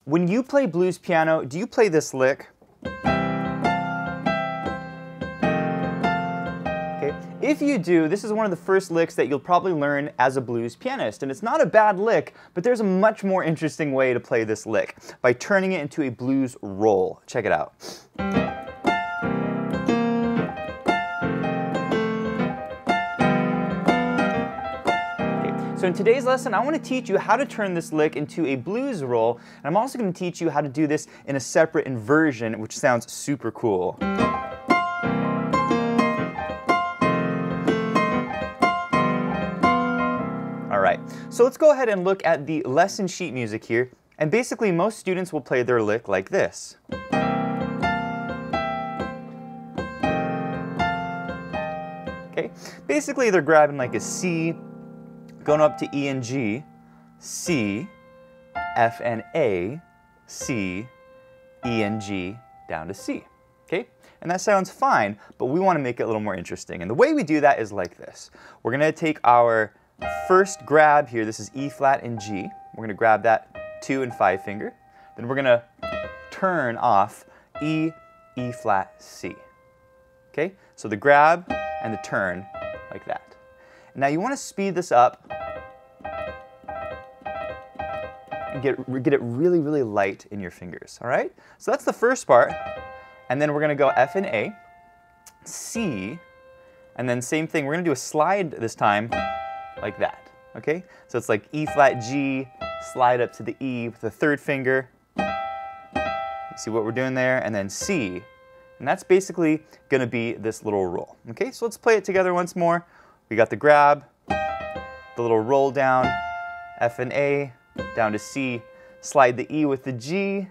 When you play blues piano, do you play this lick? Okay. If you do, this is one of the first licks that you'll probably learn as a blues pianist. And it's not a bad lick, but there's a much more interesting way to play this lick by turning it into a blues roll. Check it out. So in today's lesson, I want to teach you how to turn this lick into a blues roll, and I'm also going to teach you how to do this in a separate inversion, which sounds super cool. All right, so let's go ahead and look at the lesson sheet music here, and basically most students will play their lick like this. Okay, basically they're grabbing like a C, going up to E and G, C, F and A, C, E and G, down to C. Okay? And that sounds fine, but we want to make it a little more interesting. And the way we do that is like this. We're going to take our first grab here, this is E flat and G. We're going to grab that 2 and 5 finger. Then we're going to turn off E, E flat, C. Okay? So the grab and the turn like that. Now you want to speed this up and get it really, really light in your fingers, all right? So that's the first part, and then we're going to go F and A, C, and then same thing, we're going to do a slide this time like that, okay? So it's like E flat, G, slide up to the E with the third finger. You see what we're doing there? And then C, and that's basically going to be this little roll, okay? So let's play it together once more. We got the grab, the little roll down, F and A, down to C, slide the E with the G,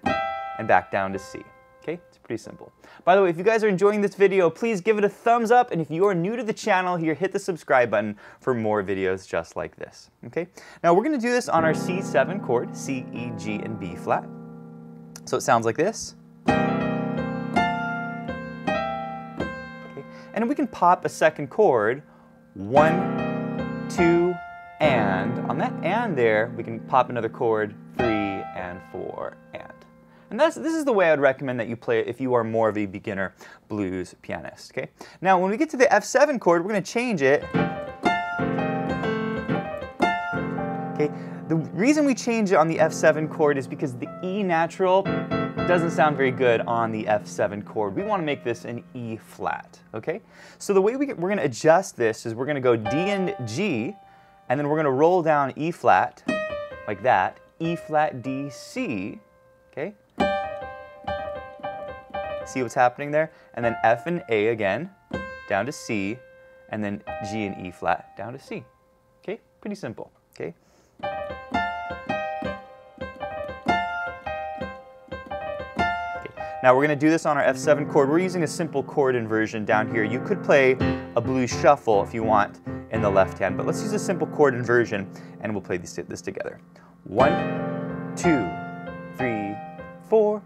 and back down to C. Okay, it's pretty simple. By the way, if you guys are enjoying this video, please give it a thumbs up, and if you are new to the channel here, hit the subscribe button for more videos just like this. Okay, now we're going to do this on our C7 chord, C, E, G, and B flat. So it sounds like this. Okay, and we can pop a second chord, 1, 2, and on that and there, we can pop another chord, 3 and 4 and. And this is the way I'd recommend that you play it if you are more of a beginner blues pianist. Okay. Now when we get to the F7 chord, we're going to change it. Okay. The reason we change it on the F7 chord is because the E natural doesn't sound very good on the F7 chord. We want to make this an E flat. Okay. So the way we're going to adjust this is we're going to go D and G. And then we're going to roll down E flat, like that, E flat, D, C, okay? See what's happening there? And then F and A again, down to C, and then G and E flat, down to C. Okay? Pretty simple, okay? Now we're going to do this on our F7 chord. We're using a simple chord inversion down here. You could play a blues shuffle if you want in the left hand, but let's use a simple chord inversion and we'll play this together. 1, 2, 3, 4.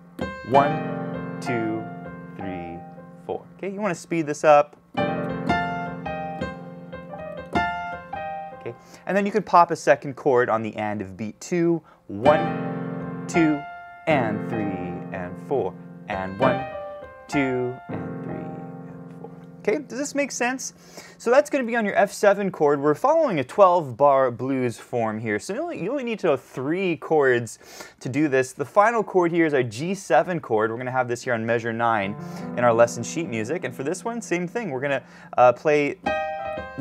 1, 2, 3, 4. Okay, you want to speed this up. Okay, and then you could pop a second chord on the and of beat 2. 1, 2, and 3, and 4. And 1, 2, and 3, and 4. Okay, does this make sense? So that's going to be on your F7 chord. We're following a 12-bar blues form here, so you only need to know 3 chords to do this. The final chord here is our G7 chord. We're going to have this here on measure 9 in our lesson sheet music. And for this one, same thing. We're going to play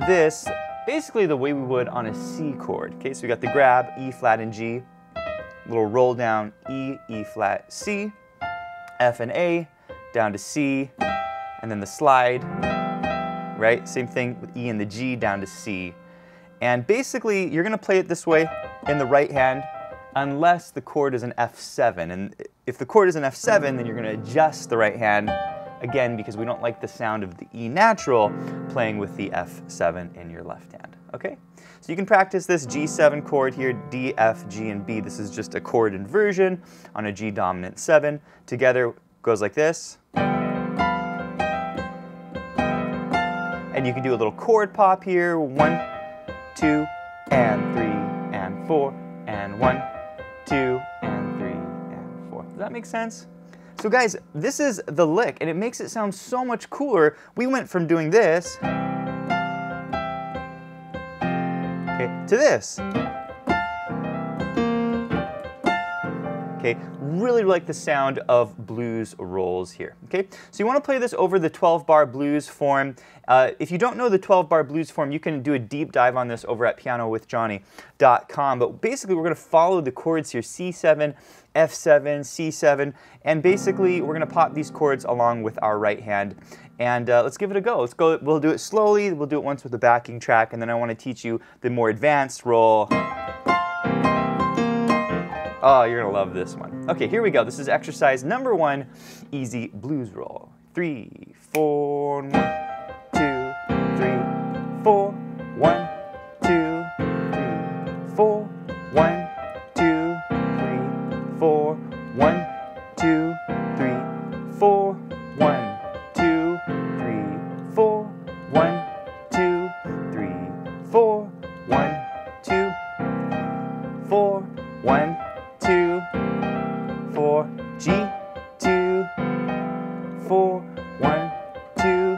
this basically the way we would on a C chord. Okay, so we got the grab, E flat and G, little roll down, E, E flat, C, F and A, down to C, and then the slide, right? Same thing with E and the G, down to C. And basically, you're going to play it this way in the right hand unless the chord is an F7. And if the chord is an F7, then you're going to adjust the right hand, again, because we don't like the sound of the E natural playing with the F7 in your left hand, okay? So you can practice this G7 chord here, D, F, G, and B. This is just a chord inversion on a G dominant 7. Together goes like this. And you can do a little chord pop here. 1, 2, and 3, and 4, and 1, 2, and 3, and Does that make sense? So guys, this is the lick, and it makes it sound so much cooler. We went from doing this, okay, to this. Okay, really like the sound of blues rolls here. Okay, so you want to play this over the 12-bar blues form. If you don't know the 12-bar blues form, you can do a deep dive on this over at pianowithjohnny.com. But basically, we're going to follow the chords here: C7, F7, C7, and basically we're going to pop these chords along with our right hand. And let's give it a go. Let's go. We'll do it slowly. We'll do it once with the backing track, and then I want to teach you the more advanced roll. Oh, you're going to love this one. Okay, here we go. This is exercise number 1, easy blues roll. 3, 4, 1, 2, 3, 4, 1, 2, 3, 4, 1, 2, 3, 4, 1, 2, 3, 4, 1, 2, 3, 4, 1, 2, 3, 4, 1, 2, 4, 1, 2, 4, G, 2, 4, 1, 2,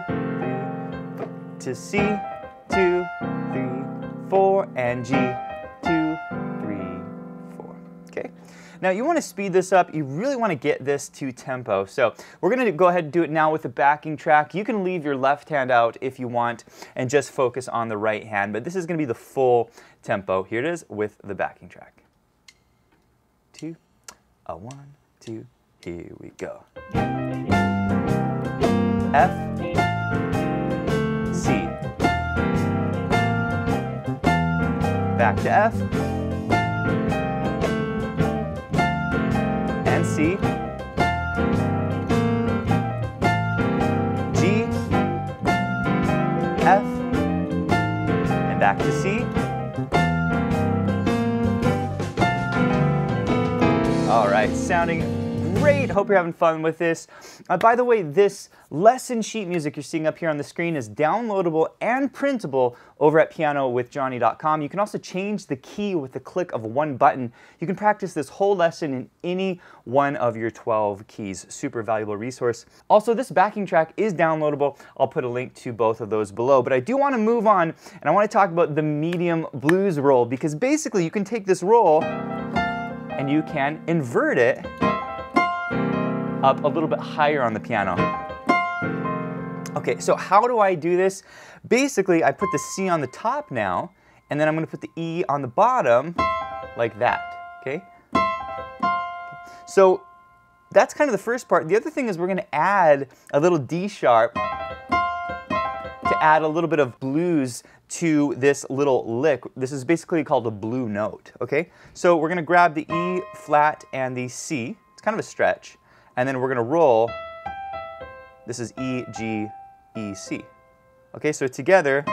3, to C, 2, 3, 4, and G, 2, 3, 4. Okay. Now you want to speed this up. You really want to get this to tempo. So we're going to go ahead and do it now with the backing track. You can leave your left hand out if you want and just focus on the right hand, but this is going to be the full tempo. Here it is with the backing track. 2, 1, 2, here we go. F, C, back to F, and C, G, F, and back to C. All right, sounding great. Hope you're having fun with this. By the way, this lesson sheet music you're seeing up here on the screen is downloadable and printable over at pianowithjohnny.com. You can also change the key with the click of one button. You can practice this whole lesson in any one of your 12 keys. Super valuable resource. Also, this backing track is downloadable. I'll put a link to both of those below. But I do want to move on, and I want to talk about the medium blues roll, because basically you can take this roll and you can invert it up a little bit higher on the piano. Okay, so how do I do this? Basically, I put the C on the top now, and then I'm going to put the E on the bottom, like that, okay? So that's kind of the first part. The other thing is we're going to add a little D sharp to add a little bit of blues to this little lick. This is basically called a blue note, okay? So we're going to grab the E flat and the C. It's kind of a stretch. And then we're going to roll. This is E, G, E, C. Okay, so together,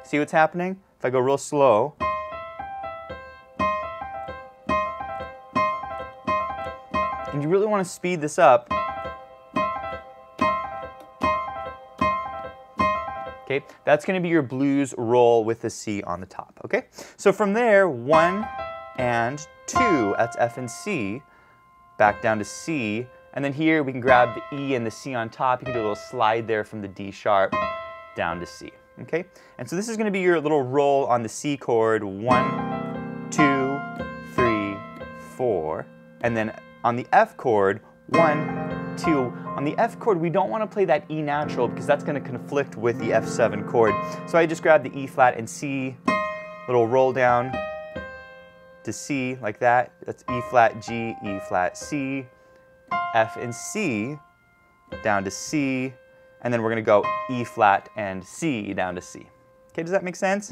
see what's happening? If I go real slow, and you really want to speed this up, okay, that's going to be your blues roll with the C on the top, okay? So from there, 1 and 2, that's F and C, back down to C, and then here we can grab the E and the C on top. You can do a little slide there from the D sharp down to C, okay? And so this is going to be your little roll on the C chord, 1, 2, 3, 4, and then on the F chord, 1, 2. On the F chord, we don't want to play that E natural because that's going to conflict with the F7 chord. So I just grab the E flat and C, little roll down to C like that. That's E flat, G, E flat, C, F and C, down to C, and then we're going to go E flat and C down to C. Okay, does that make sense?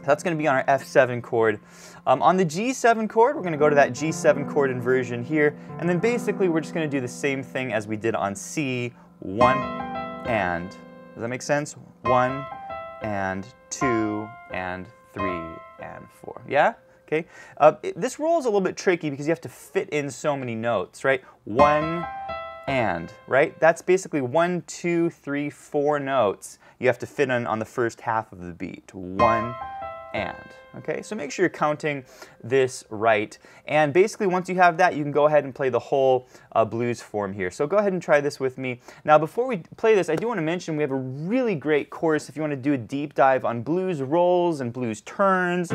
That's going to be on our F7 chord. On the G7 chord, we're going to go to that G7 chord inversion here, and then basically we're just going to do the same thing as we did on C, 1 and. Does that make sense? 1 and 2 and 3 and 4. Yeah? Okay. This roll is a little bit tricky because you have to fit in so many notes, right? 1 and, right? That's basically 1, 2, 3, 4 notes you have to fit in on the first half of the beat. 1, and. Okay, so make sure you're counting this right. And basically, once you have that, you can go ahead and play the whole blues form here. So go ahead and try this with me. Now, before we play this, I do want to mention we have a really great course if you want to do a deep dive on blues rolls and blues turns,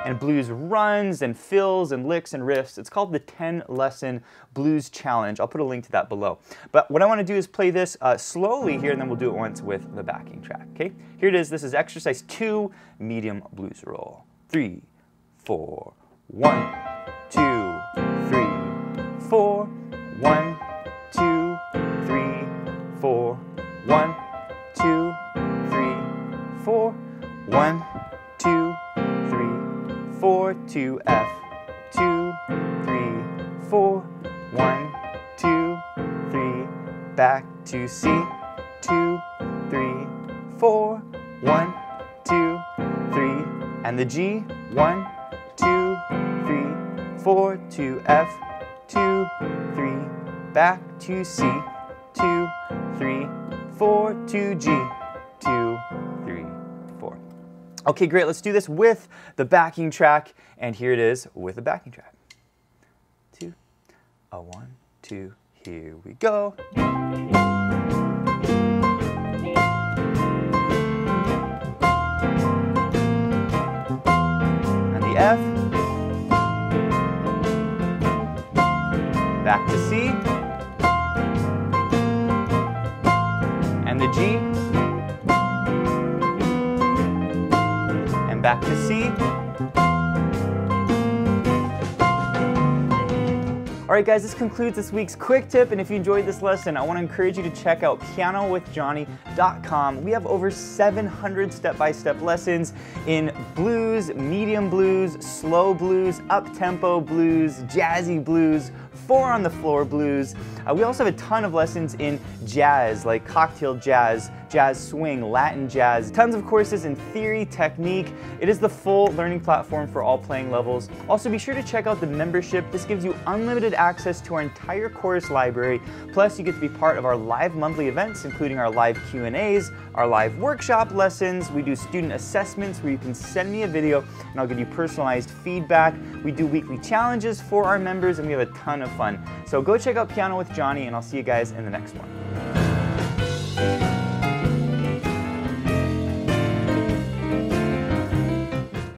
and blues runs and fills and licks and riffs. It's called the 10-lesson blues challenge. I'll put a link to that below. But what I want to do is play this slowly here, and then we'll do it once with the backing track. Okay, here it is. This is exercise 2, medium blues roll. 3, 4, 1, 2, 3, 4, 1, 2, 3, 4, 1, 2, 3, 4, 1, 2, 4 to F, 2, 3, 4, 1, 2, 3, back to C, 2, 3, 4, 1, 2, 3, and the G, 1, 2, 3, 4 to F, 2, 3, back to C, 2, 3, 4 to G, 2, 3, 4. Okay, great. Let's do this with the backing track, and here it is with the backing track. 2, 1, 2, here we go. And the F, back to C, and the G, back to C. Alright guys, this concludes this week's quick tip, and if you enjoyed this lesson, I want to encourage you to check out pianowithjohnny.com. We have over 700 step-by-step lessons in blues, medium blues, slow blues, up-tempo blues, jazzy blues, 4-on-the-floor blues. We also have a ton of lessons in jazz, like cocktail jazz, jazz swing, Latin jazz, tons of courses in theory, technique. It is the full learning platform for all playing levels. Also, be sure to check out the membership. This gives you unlimited access to our entire course library. Plus, you get to be part of our live monthly events, including our live Q&As, our live workshop lessons. We do student assessments where you can send me a video and I'll give you personalized feedback. We do weekly challenges for our members, and we have a ton of fun. So go check out Piano with Johnny, and I'll see you guys in the next one.